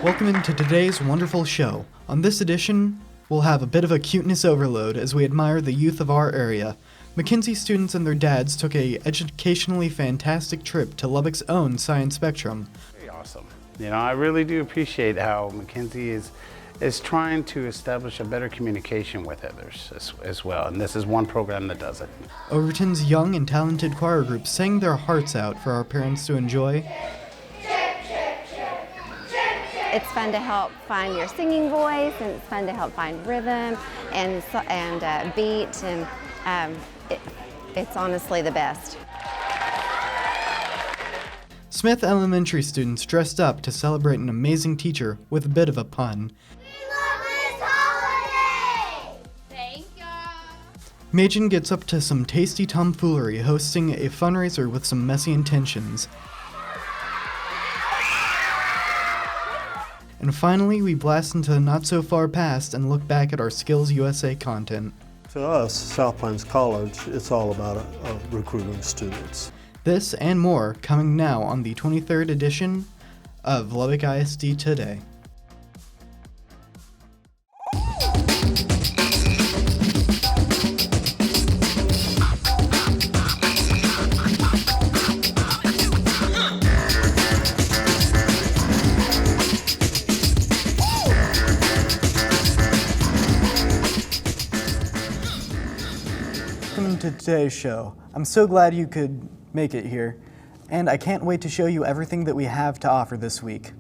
Welcome into today's wonderful show. On this edition, we'll have a bit of a cuteness overload as we admire the youth of our area. Mackenzie students and their dads took a educationally fantastic trip to Lubbock's own Science Spectrum. Very awesome. I really do appreciate how Mackenzie is trying to establish a better communication with others as well, and this is one program that does it. Overton's young and talented choir group sang their hearts out for our parents to enjoy. It's fun to help find your singing voice, and it's fun to help find rhythm and beat, and it's honestly the best. Smith Elementary students dressed up to celebrate an amazing teacher with a bit of a pun. We love this holiday! Thank you! Machen gets up to some tasty tomfoolery, hosting a fundraiser with some messy intentions. And finally, we blast into the not-so-far past and look back at our Skills USA content. To us, South Plains College, it's all about recruiting students. This and more coming now on the 23rd edition of Lubbock ISD Today. Welcome to today's show. I'm so glad you could make it here, and I can't wait to show you everything that we have to offer this week.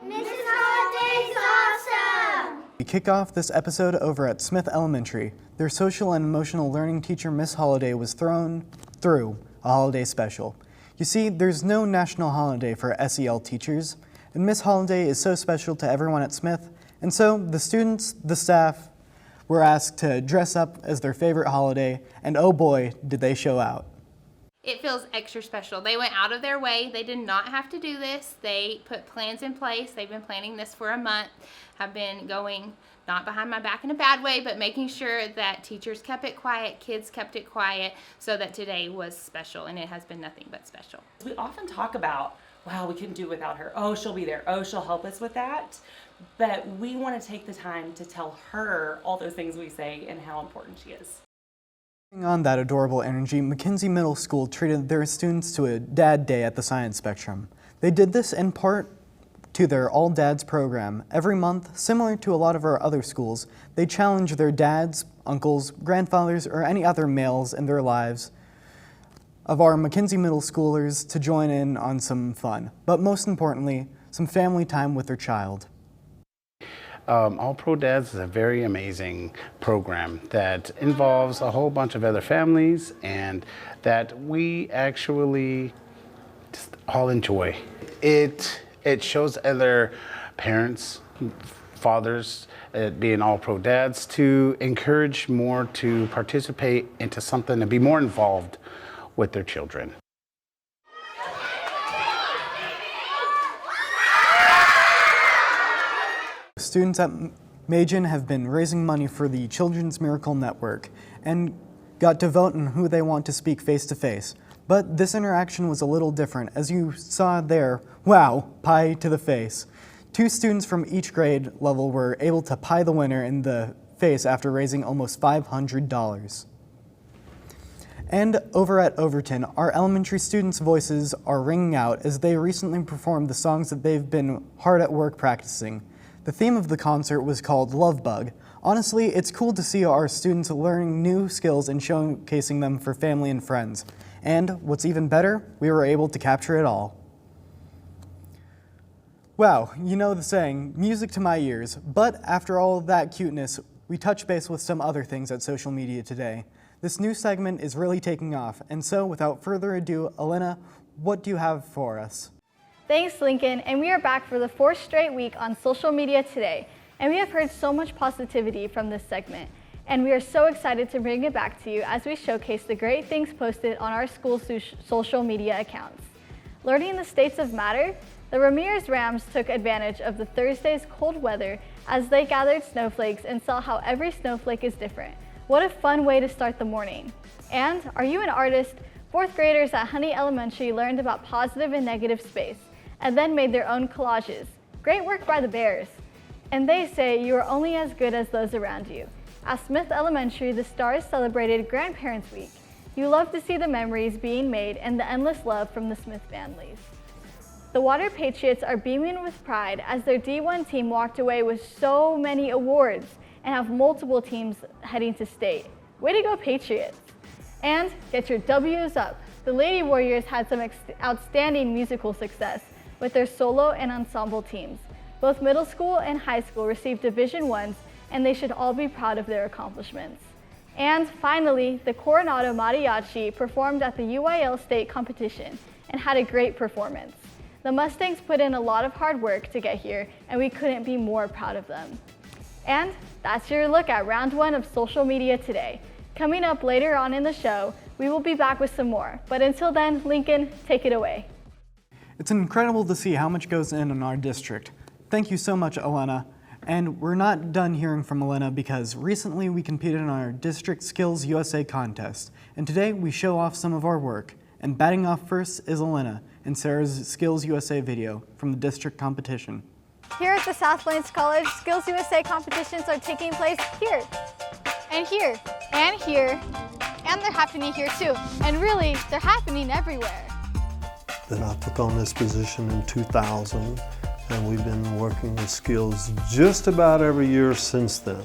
Mrs. Holiday's awesome! We kick off this episode over at Smith Elementary. Their social and emotional learning teacher, Miss Holiday, was thrown through a holiday special. You see, there's no national holiday for SEL teachers, and Miss Holiday is so special to everyone at Smith, and so the students, the staff, were asked to dress up as their favorite holiday, and oh boy, did they show out. It feels extra special. They went out of their way. They did not have to do this. They put plans in place. They've been planning this for a month. Have been going, not behind my back in a bad way, but making sure that teachers kept it quiet, kids kept it quiet, so that today was special, and it has been nothing but special. We often talk about, wow, we couldn't do it without her. Oh, she'll be there. Oh, she'll help us with that. But we want to take the time to tell her all those things we say and how important she is. On that adorable energy, Mackenzie Middle School treated their students to a Dad Day at the Science Spectrum. They did this in part to their All Dads program. Every month, similar to a lot of our other schools, they challenge their dads, uncles, grandfathers, or any other males in their lives of our Mackenzie Middle Schoolers to join in on some fun, but most importantly, some family time with their child. All Pro Dads is a very amazing program that involves a whole bunch of other families and that we actually just all enjoy. It shows other parents, fathers, being All Pro Dads, to encourage more to participate into something and be more involved with their children. Students at Machen have been raising money for the Children's Miracle Network and got to vote on who they want to speak face-to-face. But this interaction was a little different. As you saw there, wow, pie to the face. 2 students from each grade level were able to pie the winner in the face after raising almost $500. And over at Overton, our elementary students' voices are ringing out as they recently performed the songs that they've been hard at work practicing. The theme of the concert was called Love Bug. Honestly, it's cool to see our students learning new skills and showcasing them for family and friends. And what's even better, we were able to capture it all. Wow, you know the saying, music to my ears. But after all of that cuteness, we touch base with some other things at social media today. This new segment is really taking off, and so without further ado, Elena, what do you have for us? Thanks, Lincoln, and we are back for the 4th straight week on social media today, and we have heard so much positivity from this segment, and we are so excited to bring it back to you as we showcase the great things posted on our school's social media accounts. Learning the states of matter, the Ramirez Rams took advantage of the Thursday's cold weather as they gathered snowflakes and saw how every snowflake is different. What a fun way to start the morning. And are you an artist? 4th graders at Honey Elementary learned about positive and negative space and then made their own collages. Great work by the Bears. And they say you are only as good as those around you. At Smith Elementary, the Stars celebrated Grandparents' Week. You love to see the memories being made and the endless love from the Smith families. The Water Patriots are beaming with pride as their D1 team walked away with so many awards and have multiple teams heading to state. Way to go, Patriots! And get your W's up. The Lady Warriors had some outstanding musical success with their solo and ensemble teams. Both middle school and high school received Division I's, and they should all be proud of their accomplishments. And finally, the Coronado Mariachi performed at the UIL state competition and had a great performance. The Mustangs put in a lot of hard work to get here, and we couldn't be more proud of them. And that's your look at round 1 of Social Media Today. Coming up later on in the show, we will be back with some more. But until then, Lincoln, take it away. It's incredible to see how much goes in our district. Thank you so much, Elena. And we're not done hearing from Elena because recently we competed in our District Skills USA contest. And today we show off some of our work. And batting off first is Elena in Sarah's Skills USA video from the district competition. Here at the South Plains College, Skills USA competitions are taking place here, and here, and here, and they're happening here too. And really, they're happening everywhere. Then I took on this position in 2000, and we've been working with skills just about every year since then.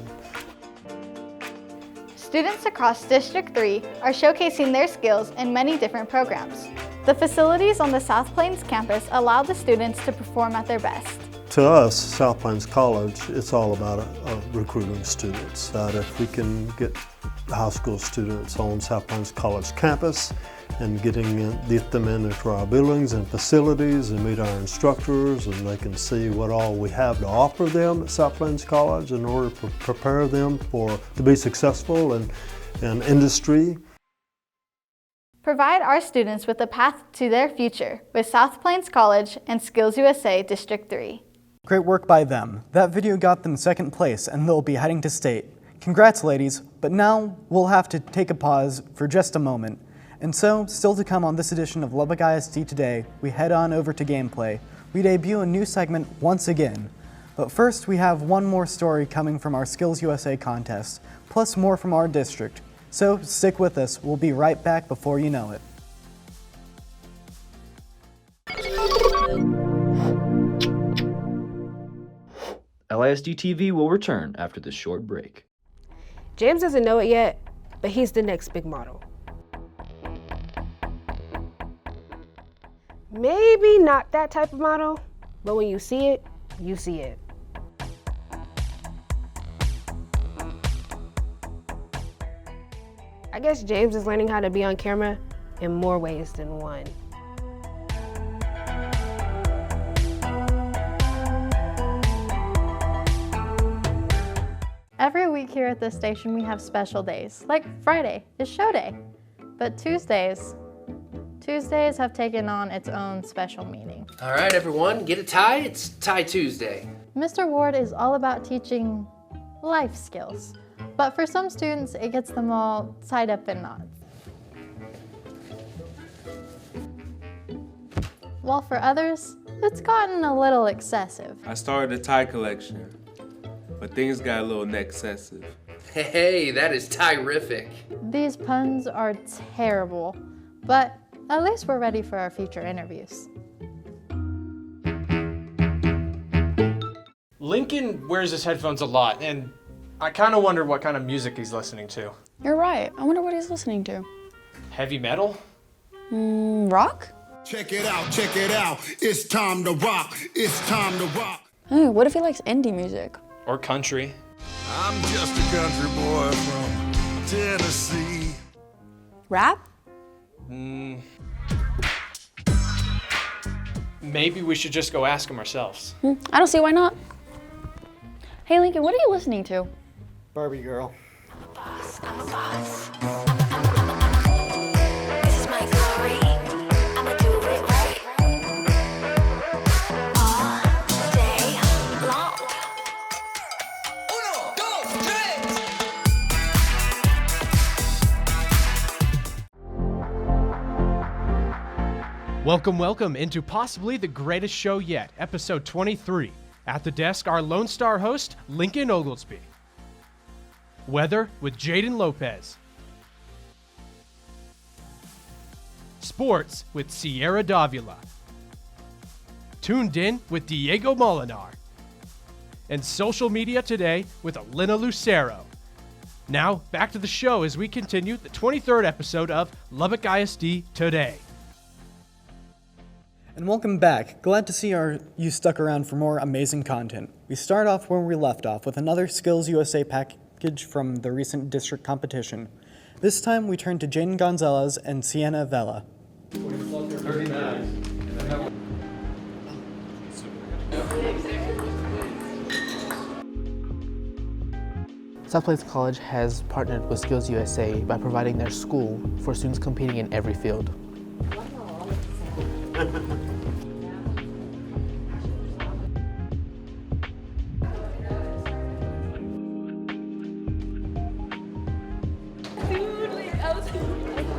Students across District 3 are showcasing their skills in many different programs. The facilities on the South Plains campus allow the students to perform at their best. To us, South Plains College, it's all about recruiting students. That if we can get high school students on South Plains College campus and get them into our buildings and facilities and meet our instructors, and they can see what all we have to offer them at South Plains College in order to prepare them to be successful in industry. Provide our students with a path to their future with South Plains College and Skills USA District 3. Great work by them. That video got them second place and they'll be heading to state. Congrats, ladies, but now we'll have to take a pause for just a moment. And so, still to come on this edition of Lubbock ISD Today, we head on over to gameplay. We debut a new segment once again. But first, we have one more story coming from our Skills USA contest, plus more from our district. So stick with us, we'll be right back before you know it. LISD TV will return after this short break. James doesn't know it yet, but he's the next big model. Maybe not that type of model, but when you see it, you see it. I guess James is learning how to be on camera in more ways than one. Every week here at this station we have special days, like Friday is show day. But Tuesdays have taken on its own special meaning. All right, everyone, get a tie. It's Tie Tuesday. Mr. Ward is all about teaching life skills, but for some students it gets them all tied up in knots. While for others, it's gotten a little excessive. I started a tie collection, but things got a little excessive. Hey, that is tie-rific. These puns are terrible, but at least we're ready for our future interviews. Lincoln wears his headphones a lot, and I kind of wonder what kind of music he's listening to. You're right. I wonder what he's listening to. Heavy metal? Rock? Check it out, check it out. It's time to rock. It's time to rock. Hey, what if he likes indie music? Or country? I'm just a country boy from Tennessee. Rap? Maybe we should just go ask him ourselves. I don't see why not. Hey, Lincoln, what are you listening to? Barbie Girl. I'm a boss. This is my glory. I'ma do it right. All day long. Uno, dos, tres. Welcome into possibly the greatest show yet, episode 23. At the desk, our Lone Star host, Lincoln Oglesby. Weather with Jaden Lopez. Sports with Sierra Davila. Tuned in with Diego Molinar. And social media today with Elena Lucero. Now, back to the show as we continue the 23rd episode of Lubbock ISD Today. And welcome back. Glad to see you stuck around for more amazing content. We start off where we left off with another Skills USA package from the recent district competition. This time we turn to Jane Gonzalez and Sienna Vela. South Plains College has partnered with Skills USA by providing their school for students competing in every field.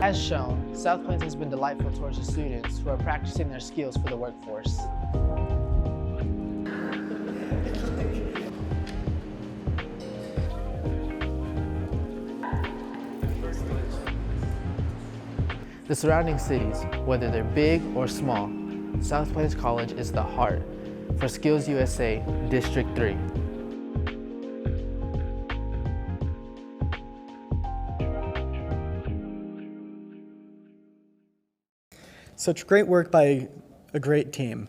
As shown, South Plains has been delightful towards the students who are practicing their skills for the workforce. The surrounding cities, whether they're big or small, South Plains College is the heart for Skills USA District 3. Such great work by a great team.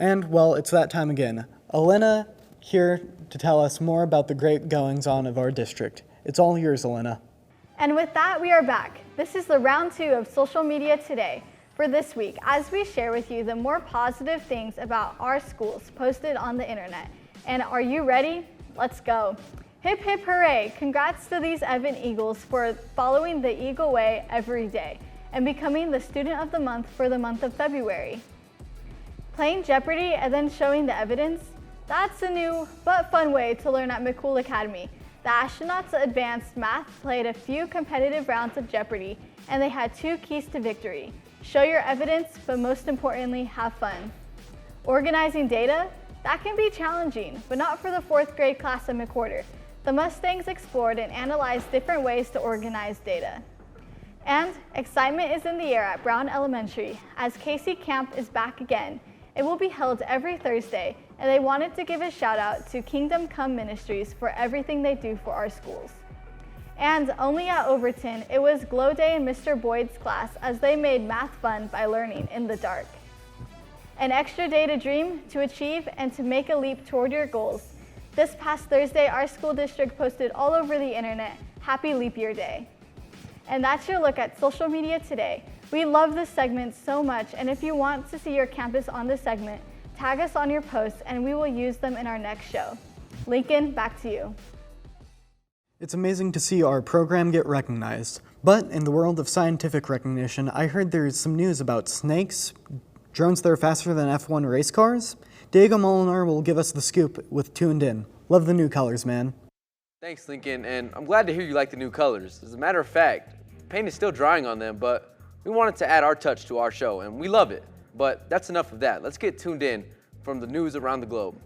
And, well, it's that time again. Elena here to tell us more about the great goings-on of our district. It's all yours, Elena. And with that, we are back. This is the round 2 of Social Media Today for this week, as we share with you the more positive things about our schools posted on the internet. And are you ready? Let's go. Hip hip hooray! Congrats to these Evan Eagles for following the Eagle Way every day and becoming the Student of the Month for the month of February. Playing Jeopardy and then showing the evidence? That's a new but fun way to learn at McCool Academy. The astronauts advanced math played a few competitive rounds of Jeopardy, and they had 2 keys to victory. Show your evidence, but most importantly, have fun. Organizing data? That can be challenging, but not for the 4th grade class at McWhorter. The Mustangs explored and analyzed different ways to organize data. And excitement is in the air at Brown Elementary as Casey Camp is back again. It will be held every Thursday, and they wanted to give a shout out to Kingdom Come Ministries for everything they do for our schools. And only at Overton, it was Glow Day in Mr. Boyd's class as they made math fun by learning in the dark. An extra day to dream, to achieve, and to make a leap toward your goals. This past Thursday, our school district posted all over the internet, Happy Leap Year Day. And that's your look at Social Media Today. We love this segment so much, and if you want to see your campus on this segment, tag us on your posts and we will use them in our next show. Lincoln, back to you. It's amazing to see our program get recognized. But in the world of scientific recognition, I heard there's some news about snakes, drones that are faster than F1 race cars. Diego Molinar will give us the scoop with Tuned In. Love the new colors, man. Thanks, Lincoln, and I'm glad to hear you like the new colors. As a matter of fact, paint is still drying on them, but we wanted to add our touch to our show, and we love it. But that's enough of that. Let's get tuned in from the news around the globe.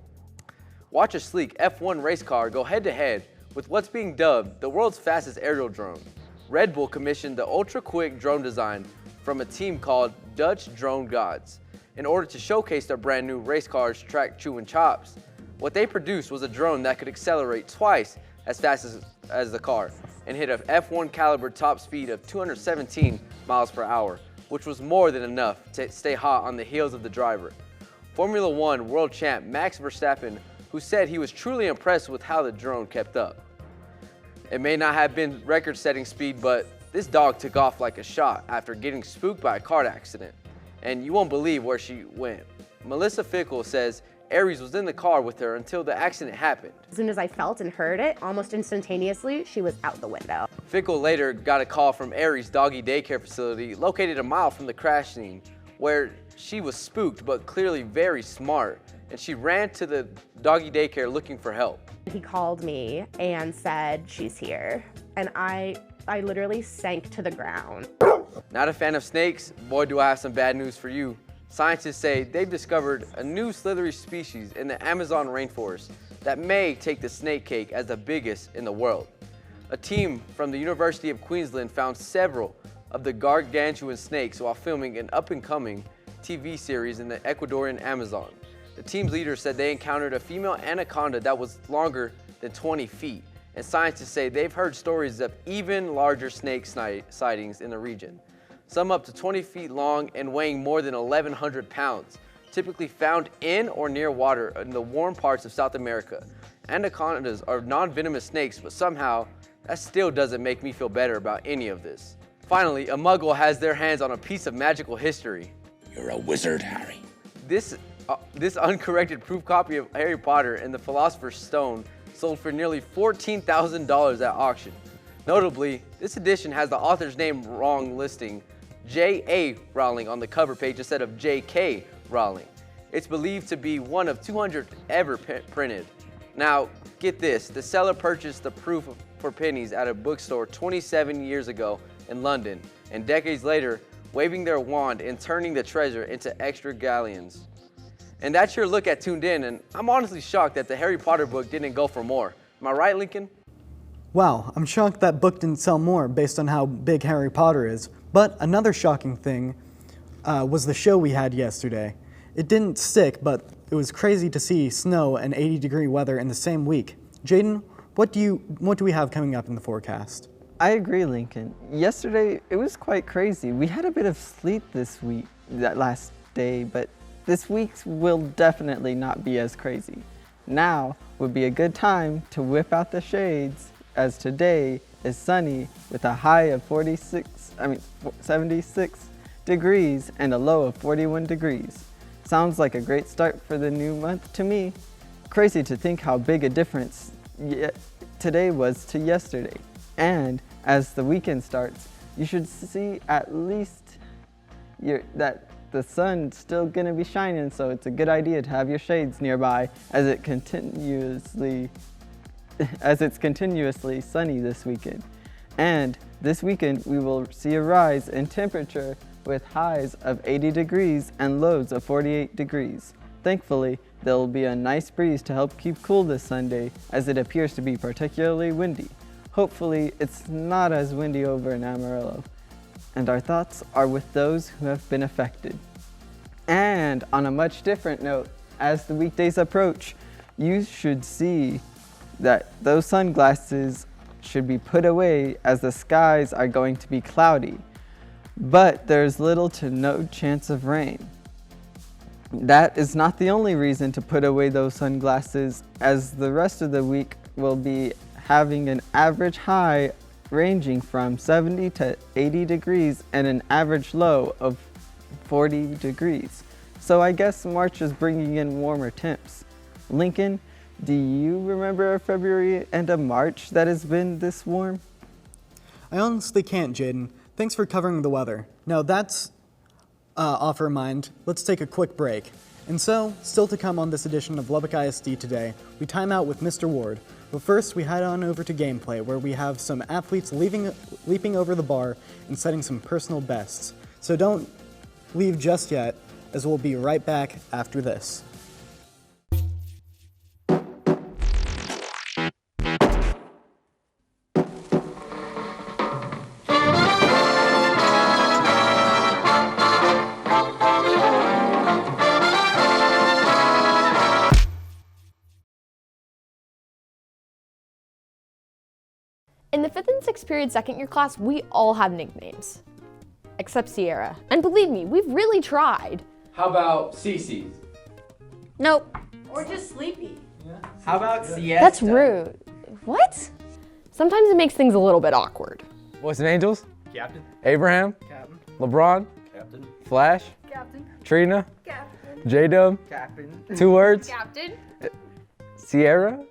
Watch a sleek F1 race car go head-to-head with what's being dubbed the world's fastest aerial drone. Red Bull commissioned the ultra-quick drone design from a team called Dutch Drone Gods in order to showcase their brand new race car's track chewing chops. What they produced was a drone that could accelerate twice as fast as the car and hit a F1 caliber top speed of 217 miles per hour, which was more than enough to stay hot on the heels of the driver. Formula One world champ Max Verstappen, who said he was truly impressed with how the drone kept up. It may not have been record-setting speed, but this dog took off like a shot after getting spooked by a car accident. And you won't believe where she went. Melissa Fickle says Aries was in the car with her until the accident happened. As soon as I felt and heard it, almost instantaneously, she was out the window. Fickle later got a call from Aries doggy daycare facility located a mile from the crash scene, where she was spooked but clearly very smart, and she ran to the doggy daycare looking for help. He called me and said, she's here. And I literally sank to the ground. Not a fan of snakes? Boy, do I have some bad news for you. Scientists say they've discovered a new slithery species in the Amazon rainforest that may take the snake cake as the biggest in the world. A team from the University of Queensland found several of the gargantuan snakes while filming an up-and-coming TV series in the Ecuadorian Amazon. The team's leader said they encountered a female anaconda that was longer than 20 feet, and scientists say they've heard stories of even larger snake sightings in the region. Some up to 20 feet long and weighing more than 1,100 pounds, typically found in or near water in the warm parts of South America. Anacondas are non-venomous snakes, but somehow that still doesn't make me feel better about any of this. Finally, a muggle has their hands on a piece of magical history. You're a wizard, Harry. This uncorrected proof copy of Harry Potter and the Philosopher's Stone sold for nearly $14,000 at auction. Notably, this edition has the author's name wrong, listing J.A. Rowling on the cover page instead of J.K. Rowling. It's believed to be one of 200 ever printed. Now, get this, the seller purchased the proof for pennies at a bookstore 27 years ago in London, and decades later, waving their wand and turning the treasure into extra galleons. And that's your look at Tuned In, and I'm honestly shocked that the Harry Potter book didn't go for more. Am I right, Lincoln? Wow, I'm shocked that book didn't sell more based on how big Harry Potter is. But another shocking thing was the show we had yesterday. It didn't stick, but it was crazy to see snow and 80-degree weather in the same week. Jaden, what do we have coming up in the forecast? I agree, Lincoln. Yesterday, it was quite crazy. We had a bit of sleet this week, that last day, but this week will definitely not be as crazy. Now would be a good time to whip out the shades, as today is sunny with a high of 76 degrees and a low of 41 degrees. Sounds like a great start for the new month to me. Crazy to think how big a difference today was to yesterday. And as the weekend starts, you should see at least that the sun's still gonna be shining, so it's a good idea to have your shades nearby as it's continuously sunny this weekend. And this weekend we will see a rise in temperature with highs of 80 degrees and lows of 48 degrees. Thankfully, there will be a nice breeze to help keep cool this Sunday, as it appears to be particularly windy. Hopefully, it's not as windy over in Amarillo. And our thoughts are with those who have been affected. And on a much different note, as the weekdays approach, you should see that those sunglasses should be put away as the skies are going to be cloudy. But there's little to no chance of rain. That is not the only reason to put away those sunglasses, as the rest of the week will be having an average high ranging from 70 to 80 degrees and an average low of 40 degrees. So I guess March is bringing in warmer temps. Lincoln, do you remember a February and a March that has been this warm? I honestly can't, Jaden. Thanks for covering the weather. Now that's off our mind. Let's take a quick break. And so, still to come on this edition of Lubbock ISD Today, we time out with Mr. Ward. But first, we head on over to gameplay, where we have some athletes leaping over the bar and setting some personal bests. So don't leave just yet, as we'll be right back after this. In the 5th and 6th period second year class, we all have nicknames. Except Sierra. And believe me, we've really tried. How about Cece's? Nope. Or just Sleepy. How about Siesta? That's rude. What? Sometimes it makes things a little bit awkward. Boys and Angels? Captain. Abraham? Captain. LeBron? Captain. Flash? Captain. Trina? Captain. J-Dub? Captain. 2 words? Captain. Sierra?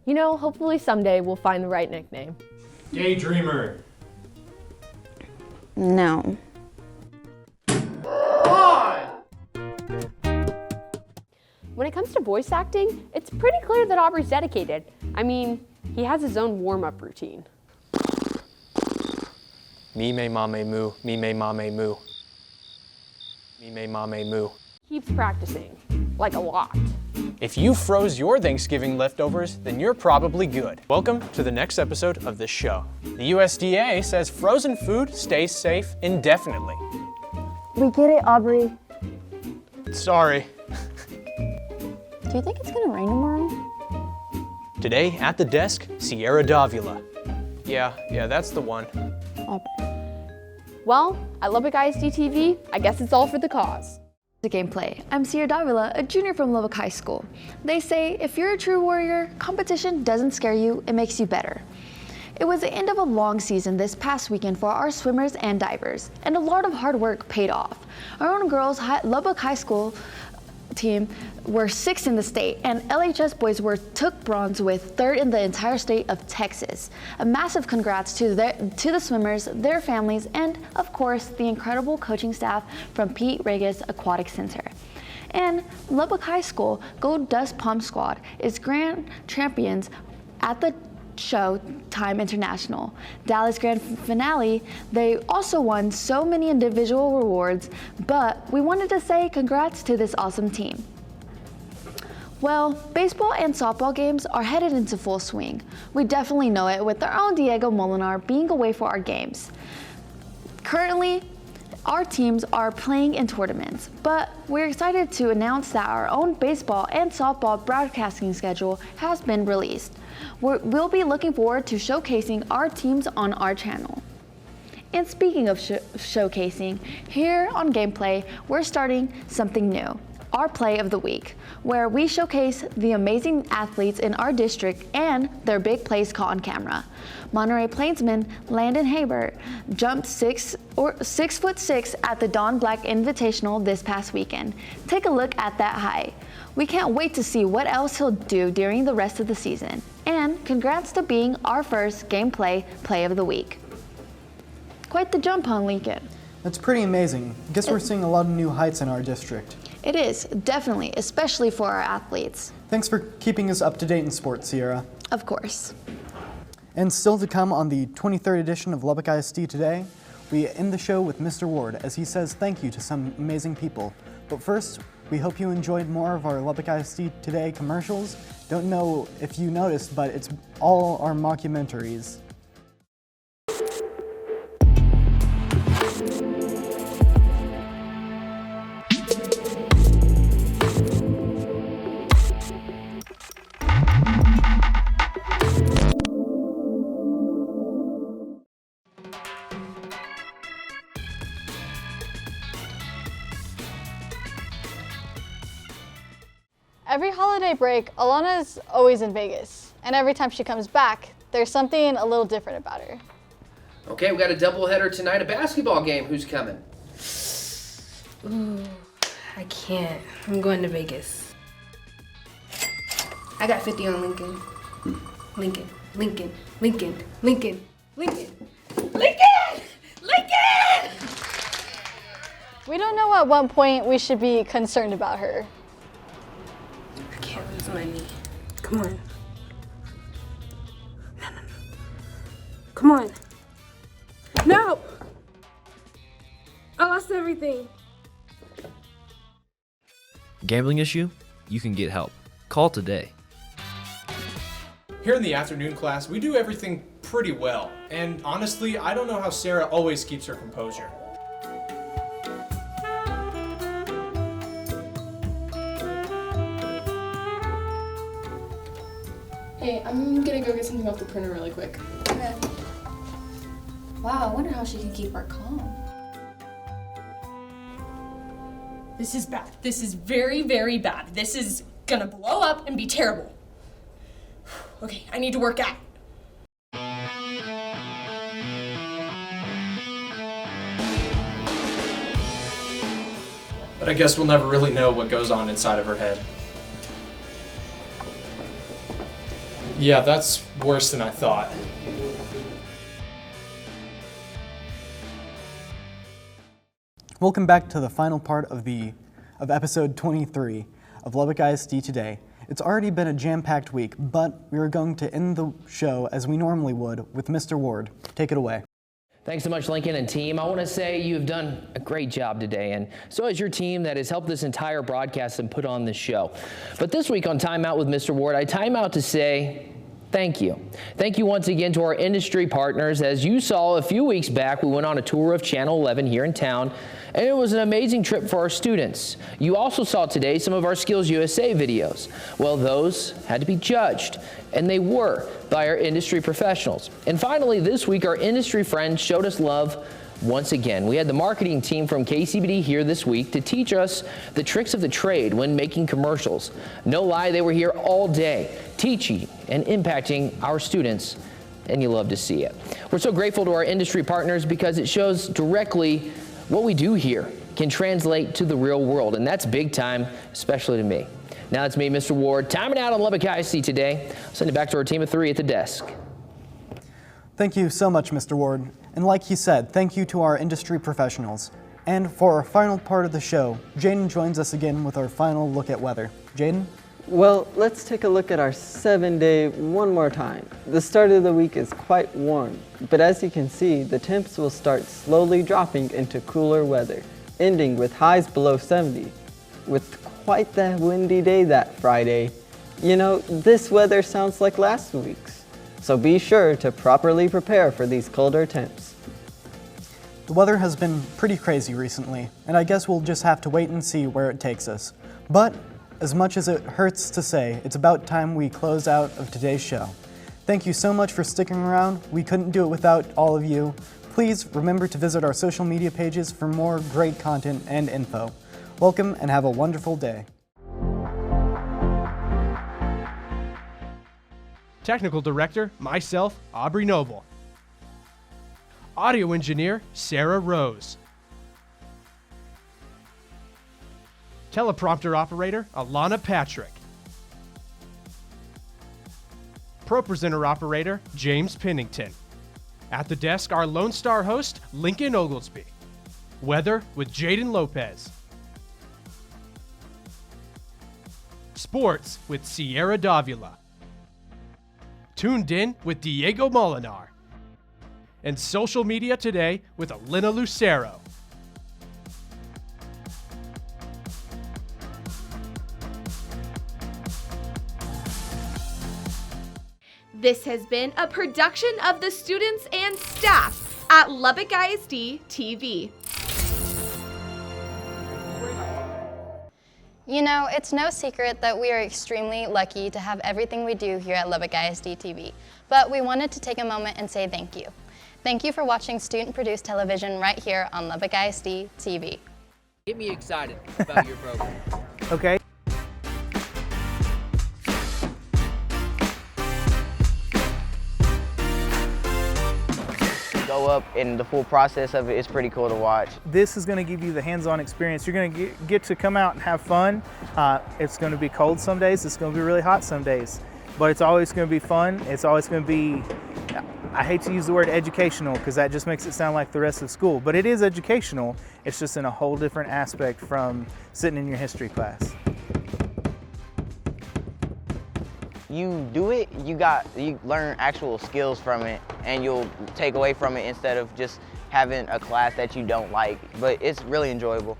You know, hopefully someday we'll find the right nickname. Daydreamer. No. When it comes to voice acting, it's pretty clear that Aubrey's dedicated. I mean, he has his own warm-up routine. Me me ma me moo, me me ma me moo. Mime mame moo. Keeps practicing, like a lot. If you froze your Thanksgiving leftovers, then you're probably good. Welcome to the next episode of this show. The USDA says frozen food stays safe indefinitely. We get it, Aubrey. Sorry. Do you think it's gonna rain tomorrow? Today at the desk, Sierra Davila. Yeah, that's the one. Well, at Lubbock ISD TV, I guess it's all for the cause. The gameplay. I'm Sierra Davila, a junior from Lubbock High School. They say if you're a true warrior, competition doesn't scare you, it makes you better. It was the end of a long season this past weekend for our swimmers and divers, and a lot of hard work paid off. Our own girls, Lubbock High School team, were 6th in the state, and LHS boys took bronze with 3rd in the entire state of Texas. A massive congrats to the swimmers, their families, and of course the incredible coaching staff from Pete Regis Aquatic Center. And Lubbock High School Gold Dust Palm Squad is grand champions at the Showtime International Dallas Grand Finale. They also won so many individual rewards, but we wanted to say congrats to this awesome team. Well, baseball and softball games are headed into full swing. We definitely know it with our own Diego Molinar being away for our games. Currently, our teams are playing in tournaments, but we're excited to announce that our own baseball and softball broadcasting schedule has been released. We'll be looking forward to showcasing our teams on our channel. And speaking of showcasing, here on Gameplay, we're starting something new, our Play of the Week, where we showcase the amazing athletes in our district and their big plays caught on camera. Monterey Plainsman Landon Habert jumped 6'6" at the Don Black Invitational this past weekend. Take a look at that height. We can't wait to see what else he'll do during the rest of the season. And congrats to being our first Gameplay Play of the Week. Quite the jump, huh, Lincoln? That's pretty amazing. Guess we're seeing a lot of new heights in our district. It is, definitely, especially for our athletes. Thanks for keeping us up to date in sports, Sierra. Of course. And still to come on the 23rd edition of Lubbock ISD Today, we end the show with Mr. Ward as he says thank you to some amazing people. But first, we hope you enjoyed more of our Lubbock ISD Today commercials. Don't know if you noticed, but it's all our mockumentaries. Every holiday break, Alana's always in Vegas, and every time she comes back, there's something a little different about her. Okay, we got a doubleheader tonight, a basketball game. Who's coming? Ooh, I can't. I'm going to Vegas. I got 50 on Lincoln. Lincoln, Lincoln, Lincoln, Lincoln, Lincoln, Lincoln, Lincoln! We don't know at what point we should be concerned about her. I can't lose money. Come on. No. Come on. No! I lost everything. Gambling issue? You can get help. Call today. Here in the afternoon class, we do everything pretty well. And honestly, I don't know how Sarah always keeps her composure. Hey, I'm gonna go get something off the printer really quick. Okay. Wow, I wonder how she can keep her calm. This is bad. This is very, very bad. This is gonna blow up and be terrible. Okay, I need to work out. But I guess we'll never really know what goes on inside of her head. Yeah, that's worse than I thought. Welcome back to the final part of episode 23 of Lubbock ISD Today. It's already been a jam-packed week, but we are going to end the show as we normally would with Mr. Ward. Take it away. Thanks so much, Lincoln and team. I want to say you have done a great job today, and so has your team that has helped this entire broadcast and put on this show. But this week on Time Out with Mr. Ward, I time out to say thank you. Thank you once again to our industry partners. As you saw a few weeks back, we went on a tour of Channel 11 here in town, and it was an amazing trip for our students. You also saw today some of our Skills USA videos. Well, those had to be judged, and they were by our industry professionals. And finally, this week, our industry friends showed us love once again. We had the marketing team from KCBD here this week to teach us the tricks of the trade when making commercials. No lie, they were here all day, teaching and impacting our students, and you love to see it. We're so grateful to our industry partners because it shows directly what we do here can translate to the real world, and that's big time, especially to me. Now it's me, Mr. Ward, timing out on Lubbock ISD Today. I'll send it back to our team of 3 at the desk. Thank you so much, Mr. Ward. And like he said, thank you to our industry professionals. And for our final part of the show, Jaden joins us again with our final look at weather. Jaden? Well, let's take a look at our 7-day one more time. The start of the week is quite warm, but as you can see, the temps will start slowly dropping into cooler weather, ending with highs below 70, with quite the windy day that Friday. You know, this weather sounds like last week's, so be sure to properly prepare for these colder temps. The weather has been pretty crazy recently, and I guess we'll just have to wait and see where it takes us. But as much as it hurts to say, it's about time we close out of today's show. Thank you so much for sticking around. We couldn't do it without all of you. Please remember to visit our social media pages for more great content and info. Welcome and have a wonderful day. Technical Director, myself, Aubrey Noble. Audio Engineer, Sarah Rose. Teleprompter Operator, Alana Patrick. ProPresenter Operator, James Pennington. At the desk, our Lone Star host, Lincoln Oglesby. Weather with Jaden Lopez. Sports with Sierra Davila. Tuned in with Diego Molinar. And social media today with Elena Lucero. This has been a production of the students and staff at Lubbock ISD TV. You know, it's no secret that we are extremely lucky to have everything we do here at Lubbock ISD TV, but we wanted to take a moment and say thank you. Thank you for watching student-produced television right here on Lubbock ISD TV. Get me excited about your program. Okay. Go up, and the full process of it is pretty cool to watch. This is going to give you the hands-on experience. You're going to get to come out and have fun. It's going to be cold some days, it's going to be really hot some days, but it's always going to be fun. It's always going to be, I hate to use the word educational because that just makes it sound like the rest of school, but it is educational. It's just in a whole different aspect from sitting in your history class. You do it, you learn actual skills from it, and you'll take away from it instead of just having a class that you don't like, but it's really enjoyable.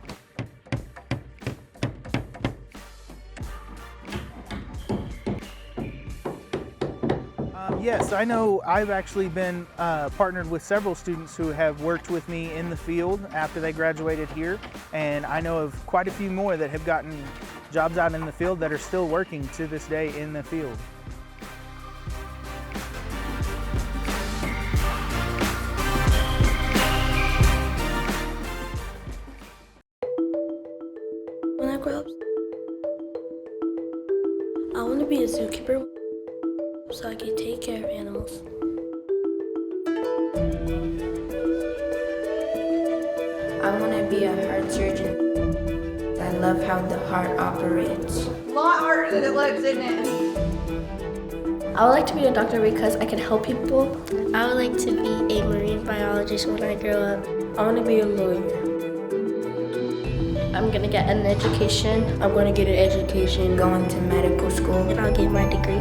Yes, I know I've actually been partnered with several students who have worked with me in the field after they graduated here, and I know of quite a few more that have gotten jobs out in the field that are still working to this day in the field. When I grow up, I want to be a zookeeper so I can take care of animals. I want to be a heart surgeon. I love how the heart operates. A lot harder than it looks, isn't it? I would like to be a doctor because I can help people. I would like to be a marine biologist when I grow up. I want to be a lawyer. I'm going to get an education. I'm going to get an education, going to medical school, and I'll get my degree.